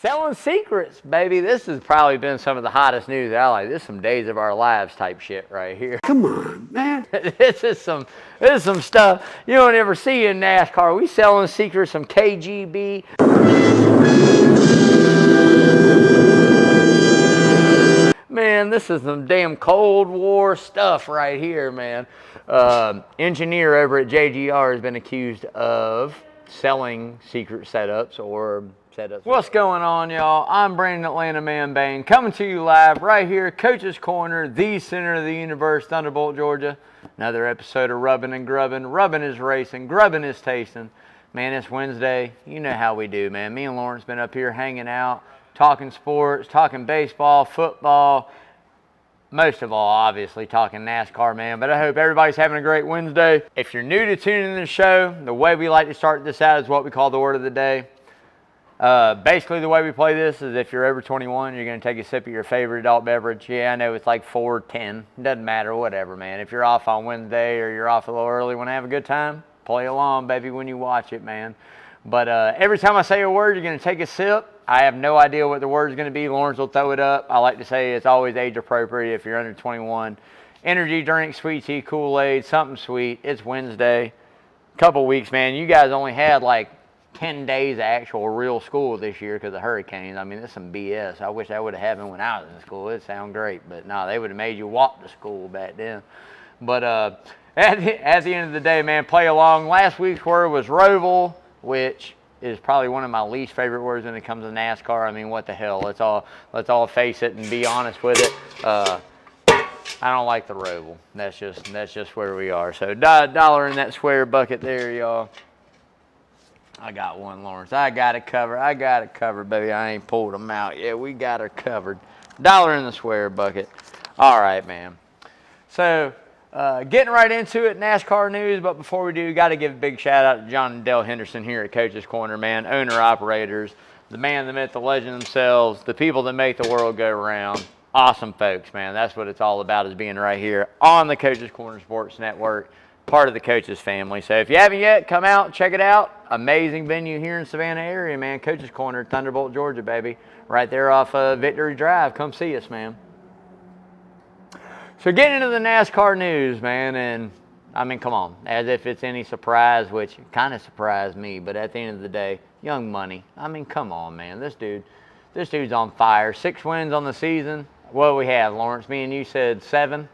Selling secrets, baby. This has probably been some of the hottest news out. Like, this is some days of our lives type shit right here. Come on, man. This is some stuff you don't ever see in NASCAR. We selling secrets, some KGB. Man, this is some damn Cold War stuff right here, man. Engineer over at JGR has been accused of selling secret setups or setups. What's going on, y'all? I'm Brandon Atlanta Man Bane, coming to you live right here, Coach's Corner, the center of the universe, Thunderbolt, Georgia. Another episode of Rubbing and Grubbing. Rubbing is racing, grubbing is tasting. Man, it's Wednesday. You know how we do, man. Me and Lawrence been up here hanging out, talking sports, talking baseball, football. Most of all, obviously, talking NASCAR, man. But I hope everybody's having a great Wednesday. If you're new to tuning in to the show, the way we like to start this out is what we call the word of the day. Basically, the way we play this is if you're over 21, you're going to take a sip of your favorite adult beverage. Yeah, I know it's like 4:10. Doesn't matter, whatever, man. If you're off on Wednesday or you're off a little early, want to have a good time, play along, baby, when you watch it, man. But every time I say a word, you're going to take a sip. I have no idea what the word is going to be. Lawrence will throw it up. I like to say it's always age appropriate if you're under 21. Energy drink, sweet tea, Kool-Aid, something sweet. It's Wednesday. Couple weeks, man. You guys only had like 10 days of actual real school this year because of hurricanes. I mean, that's some BS. I wish that would have happened when I was in school. It'd sound great. But no, they would have made you walk to school back then. But at the end of the day, man, play along. Last week's word was Roval, which is probably one of my least favorite words when it comes to NASCAR. I mean, what the hell? Let's all face it and be honest with it. I don't like the Roval. That's just where we are. So dollar in that swear bucket there, y'all. I got one, Lawrence. I got it covered, baby. I ain't pulled them out yet. We got her covered. Dollar in the swear bucket. All right, man. So getting right into it, NASCAR news. But before we do, got to give a big shout out to John and Dale Henderson here at Coach's Corner, man. Owner-operators, the man, the myth, the legend themselves, the people that make the world go round. Awesome folks, man. That's what it's all about, is being right here on the Coach's Corner Sports Network, part of the Coaches family. So if you haven't yet, come out, check it out. Amazing venue here in Savannah area, man. Coach's Corner, Thunderbolt, Georgia, baby. Right there off Victory Drive. Come see us, man. So getting into the NASCAR news, man, and I mean, come on, as if it's any surprise, which kind of surprised me, but at the end of the day, Young Money. I mean, come on, man. This dude's on fire. 6 wins on the season. What do we have, Lawrence? Me and you said 7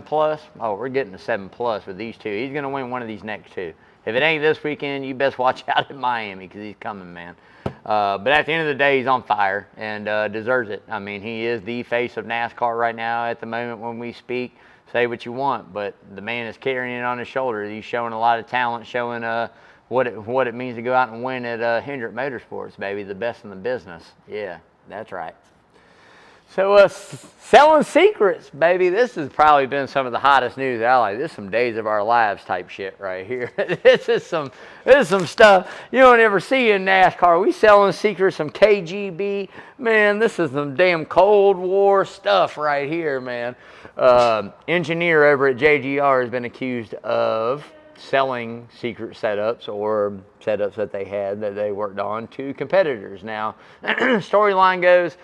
plus. Oh, we're getting to 7+ with these two. He's going to win one of these next two. If it ain't this weekend, you best watch out in Miami because he's coming, man. But at the end of the day, he's on fire and deserves it. I mean, he is the face of NASCAR right now at the moment when we speak. Say what you want, but the man is carrying it on his shoulder. He's showing a lot of talent, showing what it means to go out and win at Hendrick Motorsports, baby, the best in the business. Yeah, that's right. So selling secrets, baby. This has probably been some of the hottest news out. Like, this is some days of our lives type shit right here. This is some stuff you don't ever see in NASCAR. We selling secrets, some KGB. Man, this is some damn Cold War stuff right here, man. Engineer over at JGR has been accused of selling secret setups or setups that they had that they worked on to competitors. Now, storyline goes,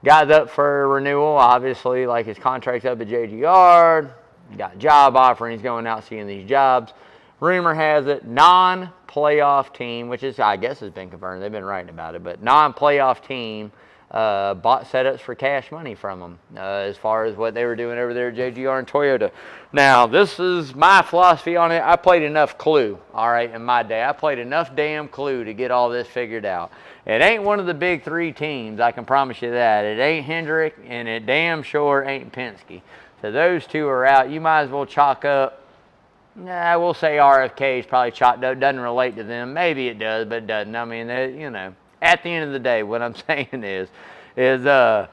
guy's up for renewal, obviously, like his contract's up at JGR, got a job offer, and he's going out seeing these jobs. Rumor has it, non-playoff team, which is, I guess, has been confirmed. They've been writing about it, but non-playoff team bought setups for cash money from them as far as what they were doing over there at JGR and Toyota. Now, this is my philosophy on it. I played enough Clue, all right, in my day. I played enough damn Clue to get all this figured out. It ain't one of the big 3 teams, I can promise you that. It ain't Hendrick, and it damn sure ain't Penske. So those two are out. You might as well chalk up. Nah, we'll say RFK is probably chalked up. Doesn't relate to them. Maybe it does, but it doesn't. I mean, you know, at the end of the day, what I'm saying is pay the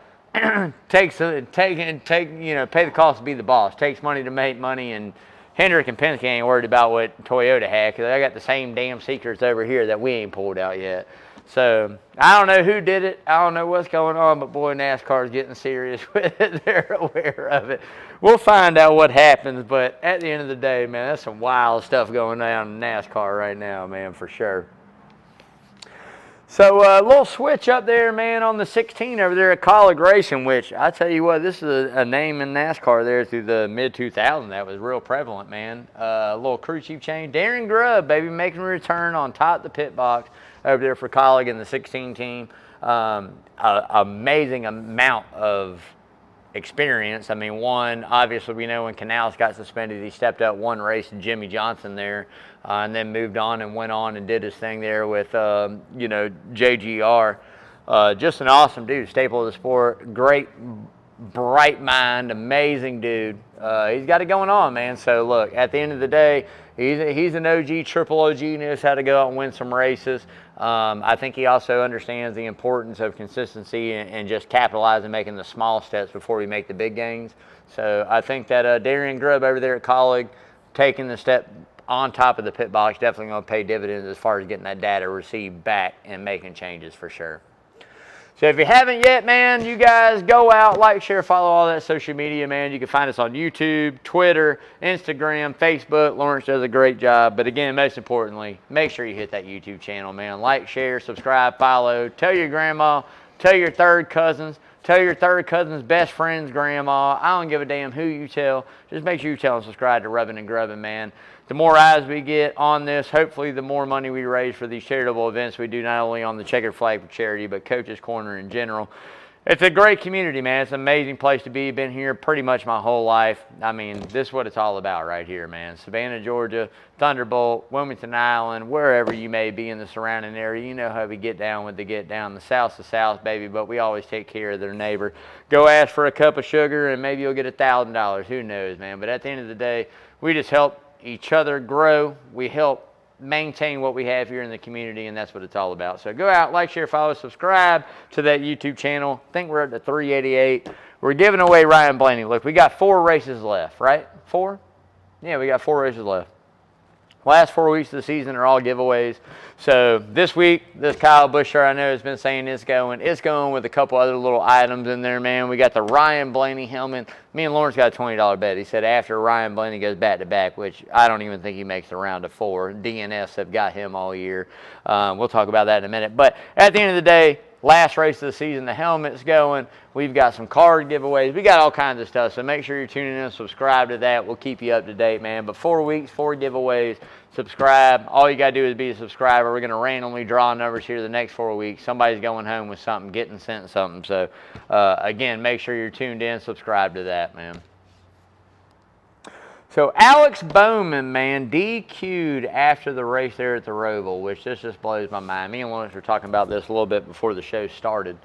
cost to be the boss. Takes money to make money, and Hendrick and Penske ain't worried about what Toyota had because they got the same damn secrets over here that we ain't pulled out yet. So I don't know who did it. I don't know what's going on, but boy, NASCAR is getting serious with it. They're aware of it. We'll find out what happens, but at the end of the day, man, that's some wild stuff going on in NASCAR right now, man, for sure. So a little switch up there, man, on the 16 over there at Colleague Racing, which I tell you what, this is a name in NASCAR there through the mid-2000s that was real prevalent, man. A little crew chief change. Darren Grubb, baby, making a return on top of the pit box over there for Colleague in the 16 team. Amazing amount of experience. I mean, one, obviously we know when Canals got suspended, he stepped up one race to Jimmy Johnson there, and then moved on and went on and did his thing there with, JGR. Just an awesome dude, staple of the sport, great, bright mind, amazing dude. He's got it going on, man. So look, at the end of the day, he's an OG, triple OG, knows how to go out and win some races. I think he also understands the importance of consistency and just capitalizing, making the small steps before we make the big gains. So I think that Darren Grubb over there at Colleague, taking the step on top of the pit box, definitely going to pay dividends as far as getting that data received back and making changes for sure. So if you haven't yet, man, you guys go out, like, share, follow all that social media, man. You can find us on YouTube, Twitter, Instagram, Facebook. Lawrence does a great job. But again, most importantly, make sure you hit that YouTube channel, man. Like, share, subscribe, follow. Tell your grandma, tell your third cousins, tell your third cousin's best friend's grandma. I don't give a damn who you tell. Just make sure you tell them subscribe to Rubbing and Grubbing, man. The more eyes we get on this, hopefully the more money we raise for these charitable events we do, not only on the Checkered Flag for Charity, but Coach's Corner in general. It's a great community, man. It's an amazing place to be. Been here pretty much my whole life. I mean, this is what it's all about right here, man. Savannah, Georgia, Thunderbolt, Wilmington Island, wherever you may be in the surrounding area. You know how we get down with the get down. The South's the South, baby, but we always take care of their neighbor. Go ask for a cup of sugar and maybe you'll get $1,000. Who knows, man? But at the end of the day, we just help each other grow. We help maintain what we have here in the community, and that's what it's all about. So go out, like, share, follow, subscribe to that YouTube channel. I think we're up to 388. We're giving away Ryan Blaney. Look, we got 4 races left, right? 4? Yeah, we got 4 races left. Last 4 weeks of the season are all giveaways. So this week, this Kyle Busch shirt, I know has been saying it's going with a couple other little items in there, man. We got the Ryan Blaney helmet. Me and Lawrence got a $20 bet. He said after Ryan Blaney goes back to back, which I don't even think he makes the round of 4. DNS have got him all year. We'll talk about that in a minute. But at the end of the day, last race of the season, the helmet's going. We've got some card giveaways. We got all kinds of stuff, so make sure you're tuning in, subscribe to that. We'll keep you up to date, man. But 4 weeks, 4 giveaways. Subscribe. All you got to do is be a subscriber. We're going to randomly draw numbers here the next 4 weeks. Somebody's going home with something, getting sent something. So, again, make sure you're tuned in, subscribe to that, man. So Alex Bowman, man, DQ'd after the race there at the Roval, which this just blows my mind. Me and Lawrence were talking about this a little bit before the show started.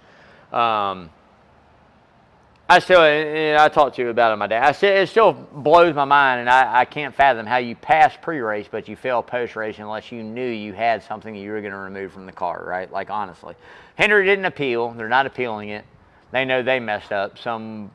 I talked to you about it my day. It still blows my mind, and I can't fathom how you pass pre-race, but you fail post-race unless you knew you had something you were going to remove from the car, right? Like, honestly. Hendrick didn't appeal. They're not appealing it. They know they messed up some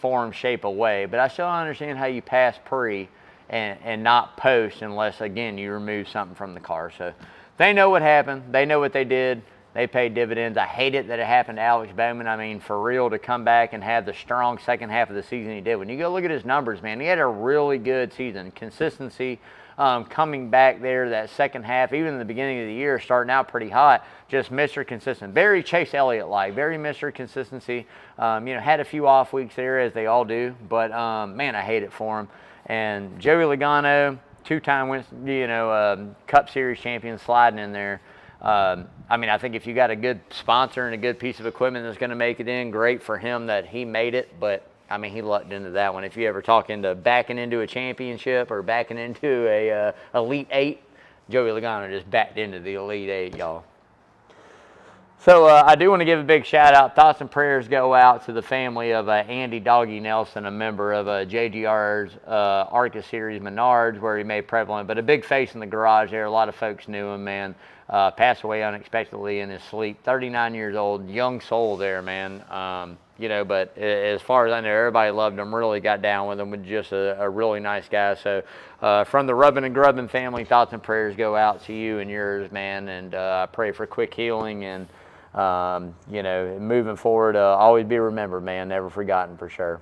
form, shape, or way, but I still don't understand how you pass pre and not post unless, again, you remove something from the car. So they know what happened. They know what they did. They paid dividends. I hate it that it happened to Alex Bowman. I mean, for real, to come back and have the strong second half of the season he did. When you go look at his numbers, man, he had a really good season. Consistency, coming back there that second half, even in the beginning of the year, starting out pretty hot, just Mr. Consistent. Very Chase Elliott-like, very Mr. Consistency. Had a few off weeks there, as they all do, but, man, I hate it for him. And Joey Logano, 2-time Cup Series champion, sliding in there. I think if you got a good sponsor and a good piece of equipment that's going to make it in, great for him that he made it. But, he lucked into that one. If you ever talk into backing into a championship or backing into a Elite 8, Joey Logano just backed into the Elite 8, y'all. So I do want to give a big shout out. Thoughts and prayers go out to the family of Andy Doggy Nelson, a member of JGR's ARCA Series Menards, where he made prevalent, but a big face in the garage there. A lot of folks knew him, man. Passed away unexpectedly in his sleep. 39 years old, young soul there, man. But as far as I know, everybody loved him, really got down with him, was just a really nice guy. So from the Rubbing and Grubbing family, thoughts and prayers go out to you and yours, man. And I pray for quick healing and, moving forward, always be remembered, man, never forgotten for sure.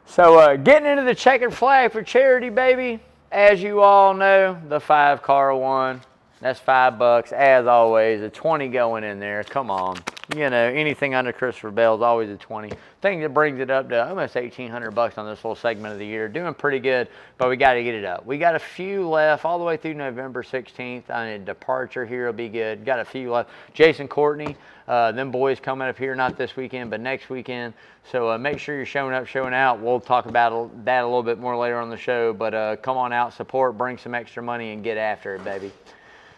So getting into the Checkered Flag for Charity, baby. As you all know, the 5-car one. That's $5 as always. A 20 going in there. Come on. You know, anything under Christopher Bell is always a 20. Thing that brings it up to almost $1,800 on this little segment of the year. Doing pretty good, but we got to get it up. We got a few left all the way through November 16th. I mean, departure here will be good. Got a few left. Jason Courtney, them boys coming up here, not this weekend, but next weekend. So make sure you're showing up, showing out. We'll talk about that a little bit more later on the show, but come on out, support, bring some extra money, and get after it, baby.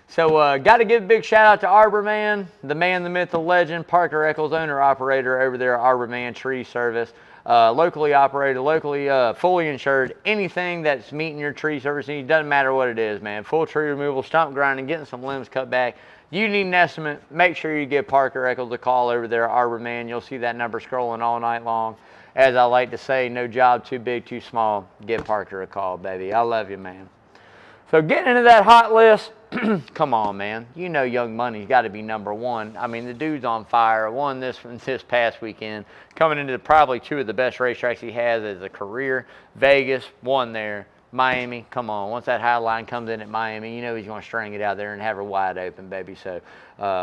So got to give a big shout out to Arbor Man, the man, the myth, the legend, Parker Eccles, owner-operator over there at Arbor Man Tree Service. Locally operated, locally fully insured. Anything that's meeting your tree service needs, doesn't matter what it is, man. Full tree removal, stump grinding, getting some limbs cut back. You need an estimate, make sure you give Parker Eccles a call over there at Arbor Man. You'll see that number scrolling all night long. As I like to say, no job too big, too small. Give Parker a call, baby. I love you, man. So getting into that hot list, come on, man. You know Young Money's got to be number one. I mean, the dude's on fire. Won this past weekend. Coming into probably two of the best racetracks he has as a career. Vegas, won there. Miami, come on. Once that high line comes in at Miami, you know he's going to string it out there and have her wide open, baby. So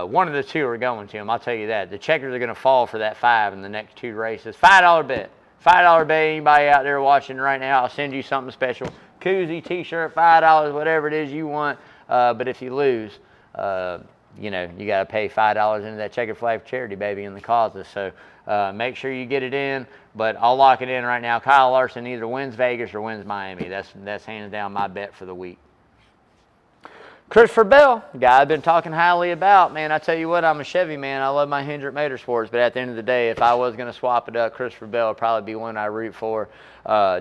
one of the two are going to him, I'll tell you that. The checkers are going to fall for that 5 in the next 2 races. $5 bet. $5 bet. Anybody out there watching right now, I'll send you something special. Koozie, T-shirt, $5, whatever it is you want. But if you lose, you know, you got to pay $5 into that checkered flag for charity, baby, in the causes. So make sure you get it in. But I'll lock it in right now. Kyle Larson either wins Vegas or wins Miami. That's hands down my bet for the week. Christopher Bell, guy I've been talking highly about. Man, I tell you what, I'm a Chevy man. I love my Hendrick Motorsports. But at the end of the day, if I was going to swap it up, Christopher Bell would probably be one I root for.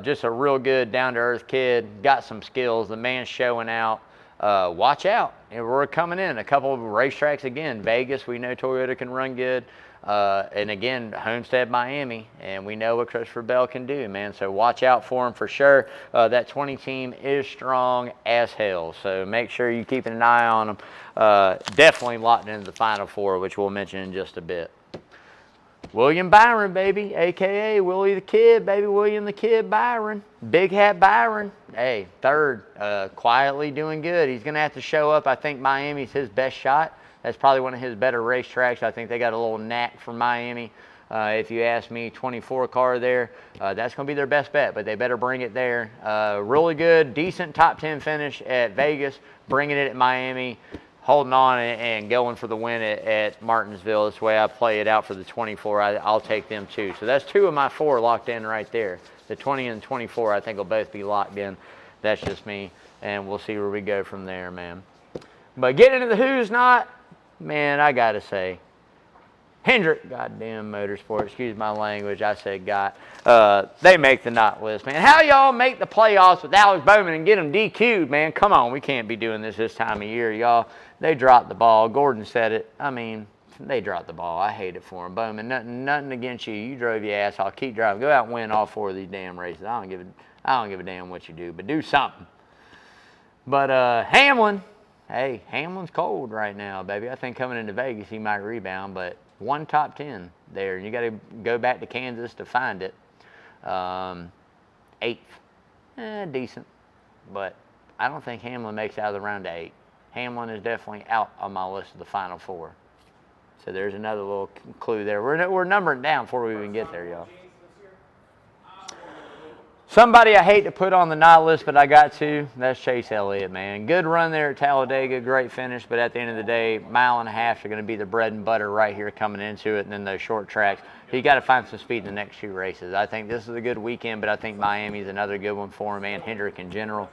Just a real good, down-to-earth kid. Got some skills. The man's showing out. Watch out. And we're coming in. A couple of racetracks again. Vegas, we know Toyota can run good. And again, Homestead, Miami, and we know what Christopher Bell can do, man. So watch out for him for sure. That 20 team is strong as hell, so make sure you're keeping an eye on them. Definitely locked into the Final Four, which we'll mention in just a bit. William Byron, baby, a.k.a. Willie the Kid, baby, William the Kid Byron. Big Hat Byron, hey, third, quietly doing good. He's going to have to show up. I think Miami's his best shot. That's probably one of his better racetracks. I think they got a little knack for Miami. If you ask me, 24 car there, that's going to be their best bet, but they better bring it there. Really good, decent top 10 finish at Vegas, bringing it at Miami, holding on and going for the win at Martinsville. That's the way I play it out for the 24. I'll take them too. So that's 2 of my 4 locked in right there. The 20 and 24 I think will both be locked in. That's just me, and we'll see where we go from there, man. But getting into the who's not, man, I got to say, Hendrick, goddamn Motorsport, excuse my language, I said got. They make the not list, man. How y'all make the playoffs with Alex Bowman and get them DQ'd, man? Come on, we can't be doing this time of year, y'all. They dropped the ball. Gordon said it. I mean, they dropped the ball. I hate it for them. Bowman, nothing against you. You drove your ass off. Keep driving. Go out and win all 4 of these damn races. I don't give a damn what you do, but do something. But Hamlin, hey, Hamlin's cold right now, baby. I think coming into Vegas, he might rebound, but 1 top 10 there. And you got to go back to Kansas to find it. 8th. Decent. But I don't think Hamlin makes it out of the round to 8. Hamlin is definitely out on my list of the Final 4. So there's another little clue there. We're numbering down before we even get there, y'all. Somebody I hate to put on the not list, but I got to, that's Chase Elliott, man. Good run there at Talladega, great finish, but at the end of the day, 1.5 miles are going to be the bread and butter right here coming into it, and then those short tracks. You got to find some speed in the next 2 races. I think this is a good weekend, but I think Miami's another good one for him, and Hendrick in general.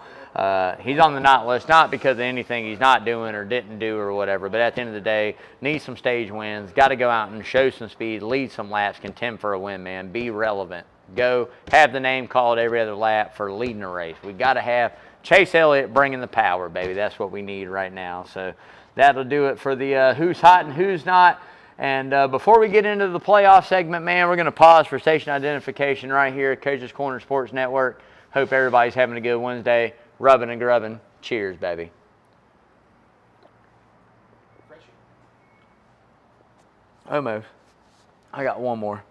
He's on the not list, not because of anything he's not doing or didn't do or whatever, but at the end of the day, needs some stage wins, got to go out and show some speed, lead some laps, contend for a win, man, be relevant. Go have the name called every other lap for leading a race. We got to have Chase Elliott bringing the power, baby. That's what we need right now. So that'll do it for the who's hot and who's not. And before we get into the playoff segment, man, we're going to pause for station identification right here at Coach's Corner Sports Network. Hope everybody's having a good Wednesday. Rubbing and grubbing. Cheers, baby. Almost. I got one more.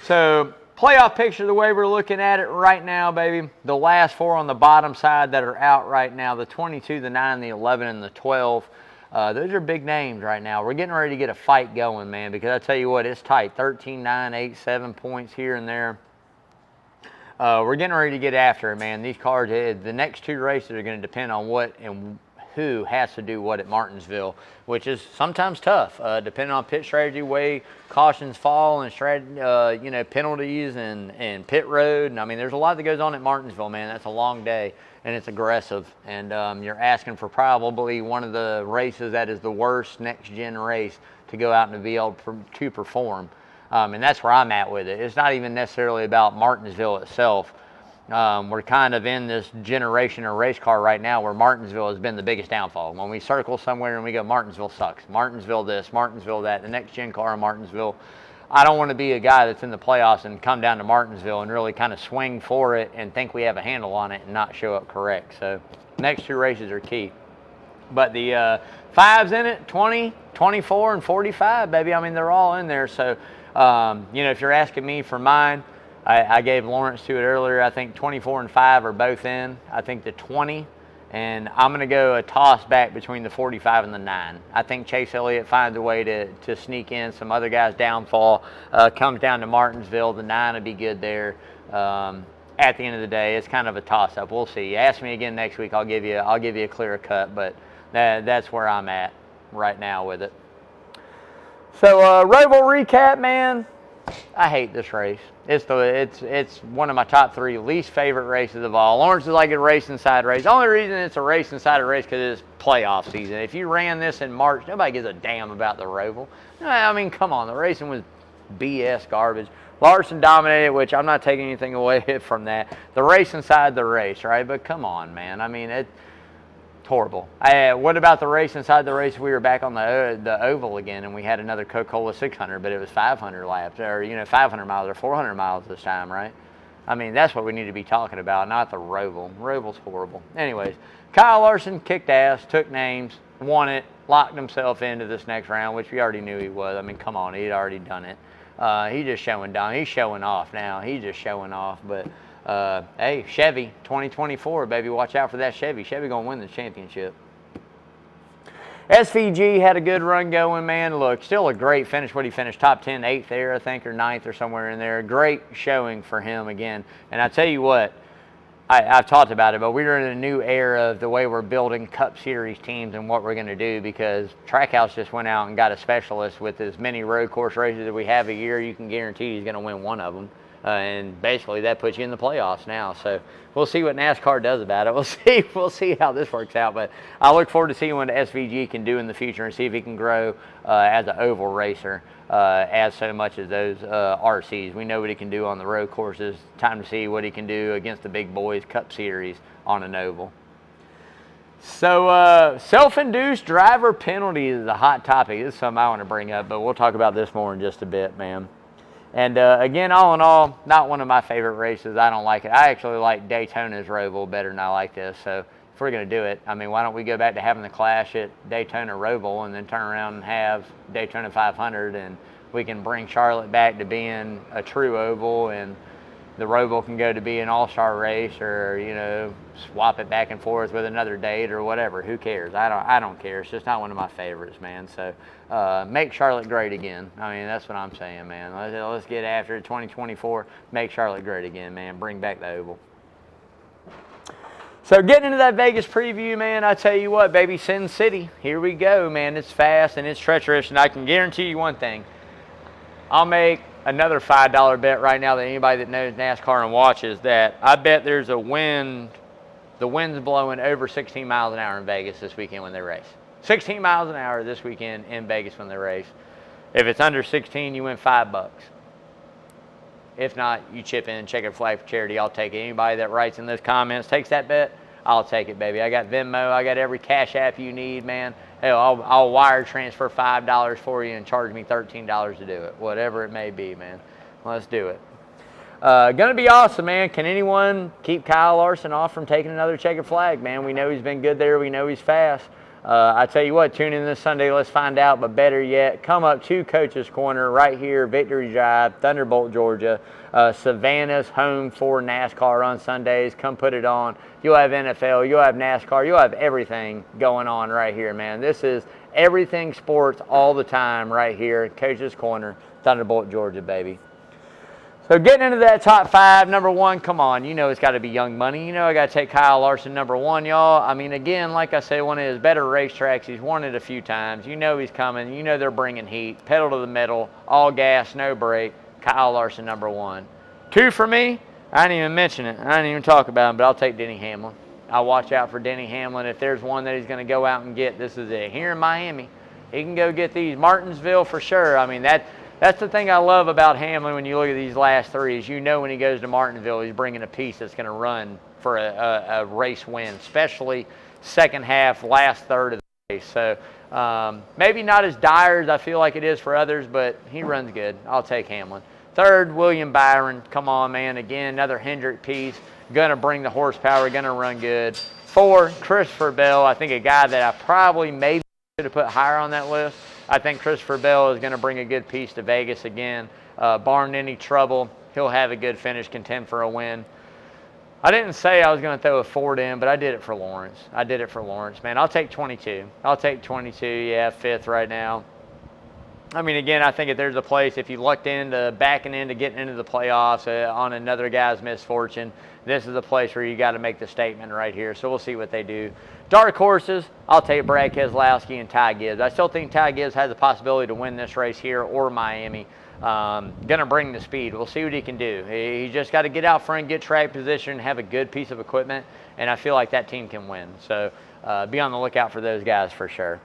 So Playoff picture, the way we're looking at it right now, baby. The last 4 on the bottom side that are out right now, the 22, the 9, the 11, and the 12. Those are big names right now. We're getting ready to get a fight going, man, because I tell you what, it's tight. 13, 9, 8, 7 points here and there. We're getting ready to get after it, man. These cars, the next 2 races are going to depend on what and who has to do what at Martinsville, which is sometimes tough, depending on pit strategy, way cautions fall, and you know, penalties and pit road. And I mean, there's a lot that goes on at Martinsville, man. That's a long day, and it's aggressive. And you're asking for probably one of the races that is the worst next-gen race to go out and be able to perform. And that's where I'm at with it. It's not even necessarily about Martinsville itself. We're kind of in this generation of race car right now where Martinsville has been the biggest downfall. When we circle somewhere and we go, Martinsville sucks, Martinsville this, Martinsville that, the next gen car in Martinsville. I don't want to be a guy that's in the playoffs and come down to Martinsville and really kind of swing for it and think we have a handle on it and not show up correct. So next 2 races are key. But the 5s in it, 20, 24, and 45, baby. I mean, they're all in there. So, you know, if you're asking me for mine, I gave Lawrence to it earlier. I think 24 and 5 are both in. I think the 20, and I'm going to go a toss back between the 45 and the 9. I think Chase Elliott finds a way to sneak in. Some other guys' downfall comes down to Martinsville. The 9 will be good there. At the end of the day, it's kind of a toss-up. We'll see. Ask me again next week. I'll give you a clearer cut, but that's where I'm at right now with it. So Roval recap, man. I hate this race. It's one of my top 3 least favorite races of all. Lawrence is like a race inside race. The only reason it's a race inside a race because it's playoff season. If you ran this in March, nobody gives a damn about the Roval. I mean, come on, the racing was BS garbage. Larson dominated, which I'm not taking anything away from that. The race inside the race, right? But come on, man. I mean, it's horrible. What about the race inside the race? We were back on the oval again, and we had another Coca-Cola 600, but it was 500 laps, or 500 miles or 400 miles this time, right? I mean, that's what we need to be talking about, not the Roval. Roval's horrible. Anyways, Kyle Larson kicked ass, took names, won it, locked himself into this next round, which we already knew he was. I mean, come on, he'd already done it. He's just showing down. He's showing off now. He's just showing off, but. Hey, Chevy 2024, baby, watch out for that Chevy. Chevy gonna win the championship. SVG had a good run going, man. Look, still a great finish. What he finished top 10, 8th there, I think, or 9th or somewhere in there. Great showing for him again. And I tell you what, I've talked about it, but we're in a new era of the way we're building Cup Series teams and what we're going to do, because Trackhouse just went out and got a specialist with as many road course races that we have a year. You can guarantee he's going to win one of them. And basically that puts you in the playoffs now. So we'll see what NASCAR does about it. We'll see how this works out. But I look forward to seeing what SVG can do in the future and see if he can grow as an oval racer as so much as those RCs. We know what he can do on the road courses. Time to see what he can do against the big boys Cup Series on an oval. So self-induced driver penalty is a hot topic. This is something I want to bring up, but we'll talk about this more in just a bit, man. And again, all in all, not one of my favorite races. I don't like it. I actually like Daytona's Roval better than I like this. So if we're going to do it, I mean, why don't we go back to having the clash at Daytona Roval and then turn around and have Daytona 500, and we can bring Charlotte back to being a true oval, and the Roval can go to be an all-star race, or, swap it back and forth with another date or whatever. Who cares? I don't care. It's just not one of my favorites, man. So make Charlotte great again. I mean, that's what I'm saying, man. Let's get after it. 2024, make Charlotte great again, man. Bring back the oval. So getting into that Vegas preview, man, I tell you what, baby, Sin City, here we go, man. It's fast and it's treacherous, and I can guarantee you one thing. I'll make another $5 bet right now that anybody that knows NASCAR and watches, that I bet there's a wind, the wind's blowing over 16 miles an hour in Vegas this weekend when they race. 16 miles an hour this weekend in Vegas when they race. If it's under 16, you win $5. If not, you chip in, check a flag for charity. I'll take it. Anybody that writes in those comments takes that bet, I'll take it, baby. I got Venmo. I got every cash app you need, man. Hell, I'll wire transfer $5 for you and charge me $13 to do it. Whatever it may be, man. Let's do it. Gonna be awesome, man. Can anyone keep Kyle Larson off from taking another checkered flag, man? We know he's been good there. We know he's fast. I tell you what, tune in this Sunday, let's find out. But better yet, come up to Coach's Corner right here, Victory Drive, Thunderbolt, Georgia. Savannah's home for NASCAR on Sundays. Come put it on. You'll have NFL, you'll have NASCAR, you'll have everything going on right here, man. This is everything sports all the time right here at Coach's Corner, Thunderbolt, Georgia, baby. So getting into that top 5, number 1, come on, you know it's got to be Young Money. You know I got to take Kyle Larson, number 1, y'all. I mean, again, like I say, one of his better racetracks. He's won it a few times. You know he's coming. You know they're bringing heat. Pedal to the metal, all gas, no brake. Kyle Larson, number 1. 2 for me, I didn't even mention it. I didn't even talk about him, but I'll take Denny Hamlin. I'll watch out for Denny Hamlin. If there's one that he's going to go out and get, this is it. Here in Miami, he can go get these. Martinsville for sure. I mean, that's the thing I love about Hamlin when you look at these last 3 is you know when he goes to Martinsville, he's bringing a piece that's going to run for a race win, especially second half, last third of the race. So maybe not as dire as I feel like it is for others, but he runs good. I'll take Hamlin. 3rd, William Byron. Come on, man. Again, another Hendrick piece. Going to bring the horsepower, going to run good. 4, Christopher Bell. I think a guy that I probably maybe should have put higher on that list. I think Christopher Bell is going to bring a good piece to Vegas again. Barring any trouble, he'll have a good finish, contend for a win. I didn't say I was going to throw a Ford in, but I did it for Lawrence. Man. I'll take 22. Yeah, 5th right now. I mean, again, I think if there's a place, if you lucked into backing into getting into the playoffs on another guy's misfortune, this is a place where you got to make the statement right here. So we'll see what they do. Dark horses, I'll take Brad Keselowski and Ty Gibbs. I still think Ty Gibbs has the possibility to win this race here or Miami. Gonna bring the speed. We'll see what he can do. He just got to get out front, get track position, have a good piece of equipment, and I feel like that team can win. So be on the lookout for those guys for sure.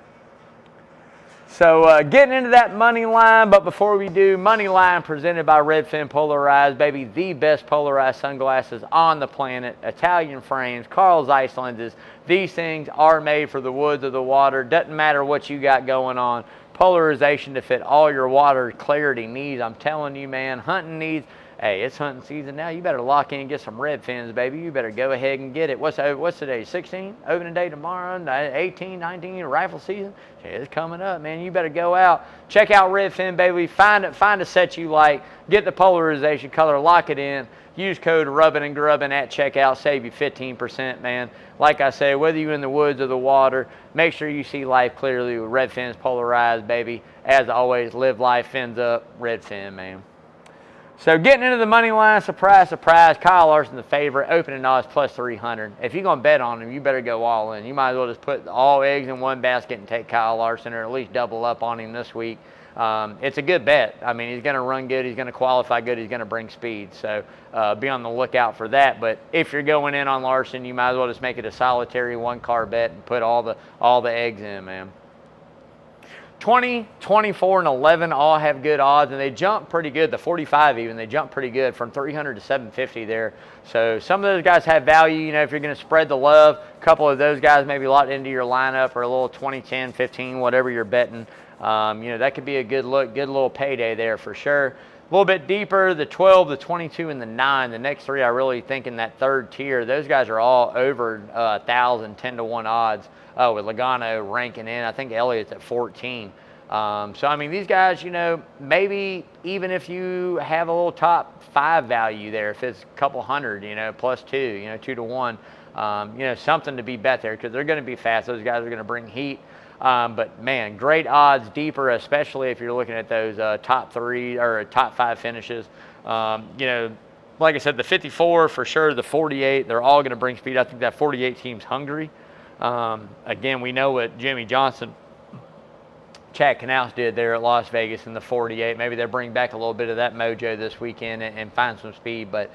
So getting into that money line, but before we do, money line presented by Redfin Polarized, baby, the best polarized sunglasses on the planet. Italian frames, Carl Zeiss lenses. These things are made for the woods or the water. Doesn't matter what you got going on. Polarization to fit all your water clarity needs. I'm telling you, man, hunting needs. Hey, it's hunting season now. You better lock in and get some Redfins, baby. You better go ahead and get it. What's today? 16? Opening day tomorrow? 18, 19, rifle season? Yeah, it's coming up, man. You better go out. Check out Redfin, baby. Find a set you like. Get the polarization color. Lock it in. Use code Rubbing and Grubbing at checkout. Save you 15%, man. Like I say, whether you're in the woods or the water, make sure you see life clearly with Redfin's Polarized, baby. As always, live life, fins up. Redfin, man. So getting into the money line, surprise, surprise, Kyle Larson the favorite, opening odds plus 300. If you're going to bet on him, you better go all in. You might as well just put all eggs in one basket and take Kyle Larson, or at least double up on him this week. It's a good bet. I mean, he's going to run good, he's going to qualify good, he's going to bring speed. So be on the lookout for that. But if you're going in on Larson, you might as well just make it a solitary one-car bet and put all the eggs in, man. 20, 24, and 11 all have good odds, and they jump pretty good. The 45 even, they jump pretty good from 300 to 750 there. So some of those guys have value. You know, if you're going to spread the love, a couple of those guys maybe locked into your lineup or a little 20, 10, 15, whatever you're betting. You know, that could be a good look, good little payday there for sure. A little bit deeper, the 12, the 22, and the 9. The next 3 I really think in that third tier, those guys are all over 1,000, 10 to 1 odds. With Logano ranking in. I think Elliott's at 14. So, I mean, these guys, you know, maybe even if you have a little top 5 value there, if it's a couple hundred, you know, plus 2, you know, 2 to 1, you know, something to be bet there because they're going to be fast. Those guys are going to bring heat. But, man, great odds deeper, especially if you're looking at those top 3 or top 5 finishes. You know, like I said, the 54 for sure, the 48, they're all going to bring speed. I think that 48 team's hungry. Again, we know what Jimmy Johnson, Chad Knaus did there at Las Vegas in the 48. Maybe they'll bring back a little bit of that mojo this weekend and find some speed. But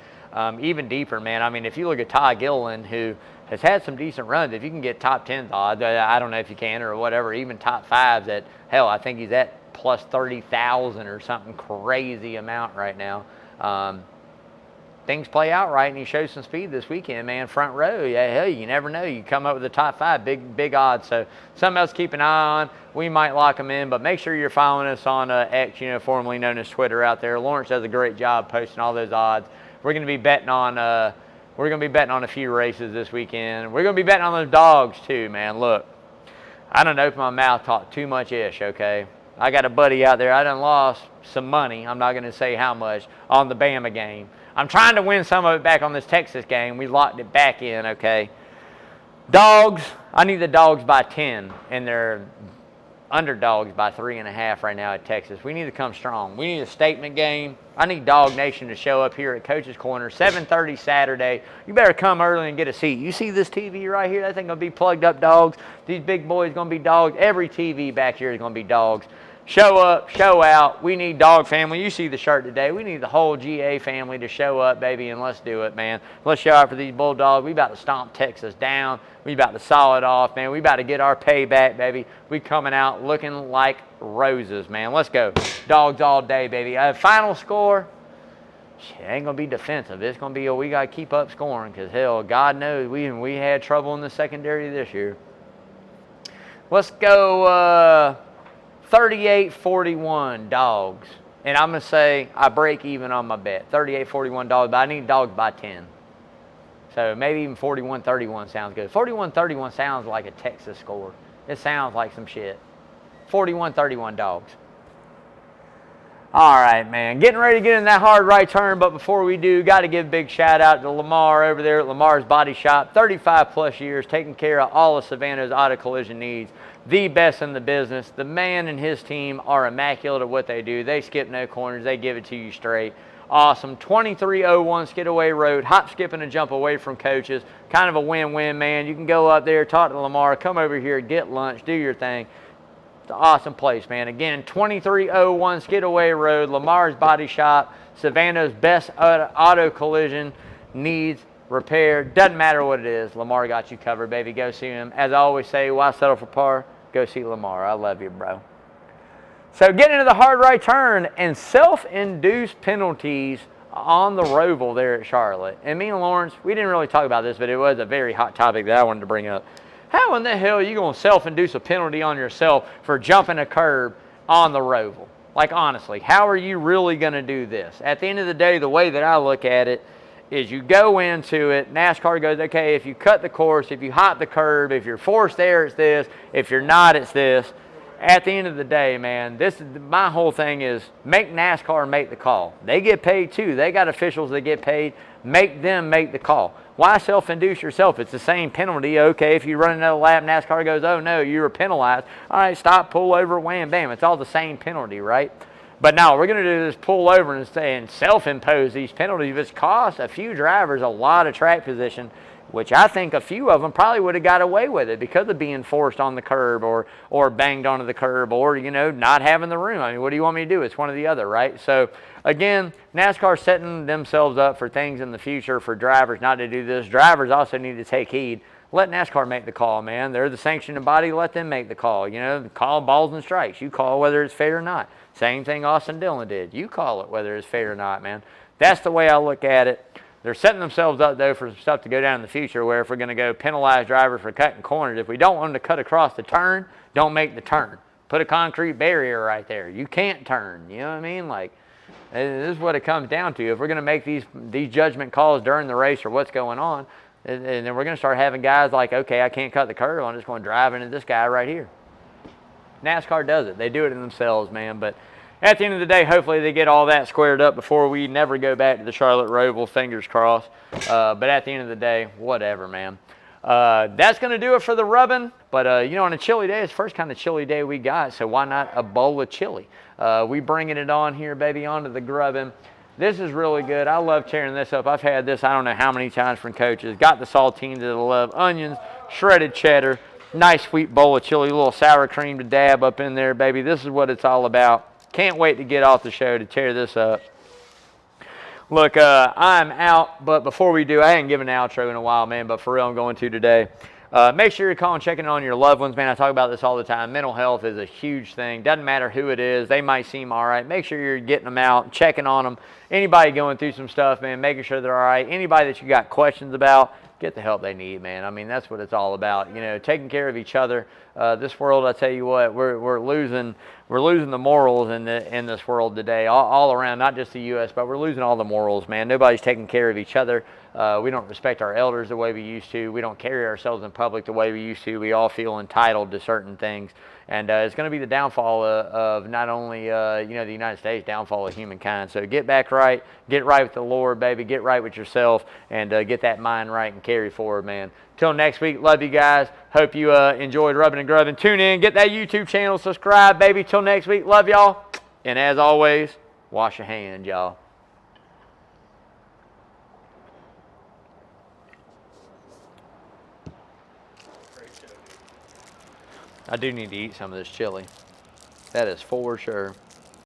even deeper, man, I mean, if you look at Ty Gilliland, who has had some decent runs, if you can get top 10s odds, I don't know if you can or whatever, even top 5s at, hell, I think he's at plus 30,000 or something crazy amount right now. Things play out right, and he shows some speed this weekend, man. Front row, yeah, hell, you never know. You come up with the top 5, big odds. So something else to keep an eye on. We might lock them in, but make sure you're following us on X, you know, formerly known as Twitter out there. Lawrence does a great job posting all those odds. We're going to be betting on a few races this weekend. We're going to be betting on those dogs too, man. Look, I done opened my mouth, talked too much ish, okay? I got a buddy out there, I done lost some money, I'm not going to say how much, on the Bama game. I'm trying to win some of it back on this Texas game. We locked it back in, okay? Dogs, I need the dogs by 10, and they're underdogs by 3.5 right now at Texas. We need to come strong. We need a statement game. I need Dog Nation to show up here at Coach's Corner, 7:30 Saturday. You better come early and get a seat. You see this TV right here? That thing going to be plugged up dogs. These big boys going to be dogs. Every TV back here is going to be dogs. Show up, show out. We need Dog Family. You see the shirt today. We need the whole GA family to show up, baby, and let's do it, man. Let's show out for these Bulldogs. We about to stomp Texas down. We about to saw it off, man. We about to get our payback, baby. We coming out looking like roses, man. Let's go. Dogs all day, baby. Final score, it ain't going to be defensive. It's going to be, we got to keep up scoring because, hell, God knows we had trouble in the secondary this year. Let's go 38-41 Dogs. And I'm going to say I break even on my bet. 38-41 Dogs, but I need Dogs by 10. So maybe even 41-31 sounds good. 41-31 sounds like a Texas score. It sounds like some shit. 41-31 Dogs. All right, man. Getting ready to get in that hard right turn, but before we do, got to give a big shout out to Lamar over there at Lamar's Body Shop. 35 plus years taking care of all of Savannah's auto collision needs. The best in the business. The man and his team are immaculate at what they do. They skip no corners. They give it to you straight. Awesome. 2301 Skidaway Road. Hop, skip, and a jump away from Coaches. Kind of a win-win, man. You can go up there, talk to Lamar, come over here, get lunch, do your thing. It's an awesome place, man. Again, 2301 Skidaway Road, Lamar's Body Shop, Savannah's best auto collision needs repaired. Doesn't matter what it is. Lamar got you covered, baby. Go see him. As I always say, why settle for par? Go see Lamar. I love you, bro. So getting into the hard right turn and self-induced penalties on the Roval there at Charlotte. And me and Lawrence, we didn't really talk about this, but it was a very hot topic that I wanted to bring up. How in the hell are you going to self-induce a penalty on yourself for jumping a curb on the Roval? Like, honestly, how are you really going to do this? At the end of the day, the way that I look at it is you go into it, NASCAR goes, okay, if you cut the course, if you hop the curb, if you're forced there, it's this. If you're not, it's this. At the end of the day, man, my whole thing is make NASCAR make the call. They get paid too. They got officials that get paid. Make them make the call. Why self-induce yourself? It's the same penalty. Okay, if you run another lap, NASCAR goes, oh no, you were penalized. All right, stop, pull over, wham, bam. It's all the same penalty, right? But no, we're going to do this pull over and self-impose these penalties, which cost a few drivers a lot of track position, which I think a few of them probably would have got away with it because of being forced on the curb or banged onto the curb or, you know, not having the room. I mean, what do you want me to do? It's one or the other, right? So, again, NASCAR setting themselves up for things in the future for drivers not to do this. Drivers also need to take heed. Let NASCAR make the call, man. They're the sanctioning body. Let them make the call. You know, call balls and strikes. You call whether it's fair or not. Same thing Austin Dillon did. You call it whether it's fair or not, man. That's the way I look at it. They're setting themselves up, though, for some stuff to go down in the future where if we're going to go penalize drivers for cutting corners, if we don't want them to cut across the turn, don't make the turn. Put a concrete barrier right there. You can't turn. You know what I mean? Like, this is what it comes down to. If we're going to make these judgment calls during the race or what's going on, and then we're going to start having guys like, okay, I can't cut the curve. I'm just going to drive into this guy right here. NASCAR does it. They do it in themselves, man. But at the end of the day, hopefully they get all that squared up before we never go back to the Charlotte Roval, fingers crossed. But at the end of the day, whatever, man. That's going to do it for the rubbing. But, you know, on a chilly day, it's the first kind of chilly day we got, so why not a bowl of chili? We bringing it on here, baby, onto the grubbing. This is really good. I love tearing this up. I've had this I don't know how many times from Coaches. Got the saltines that I love. Onions, shredded cheddar, nice sweet bowl of chili, a little sour cream to dab up in there, baby. This is what it's all about. Can't wait to get off the show to tear this up. Look, I'm out, but before we do, I hadn't given an outro in a while, man, but for real, I'm going to today. Make sure you're calling, checking on your loved ones, man. I talk about this all the time. Mental health is a huge thing. Doesn't matter who it is. They might seem all right. Make sure you're getting them out, checking on them. Anybody going through some stuff, man, making sure they're all right. Anybody that you got questions about, get the help they need, man. I mean, that's what it's all about. You know, taking care of each other. This world, I tell you what, we're losing we're losing the morals in this world today, all around, not just the U.S., but we're losing all the morals, man. Nobody's taking care of each other. We don't respect our elders the way we used to. We don't carry ourselves in public the way we used to. We all feel entitled to certain things. And it's going to be the downfall of not only the United States, downfall of humankind. So get back right, get right with the Lord, baby, get right with yourself, and get that mind right and carry forward, man. Till next week, love you guys. Hope you enjoyed Rubbing and Grubbing. Tune in, get that YouTube channel, subscribe, baby. Till next week, love y'all. And as always, wash your hands, y'all. I do need to eat some of this chili. That is for sure.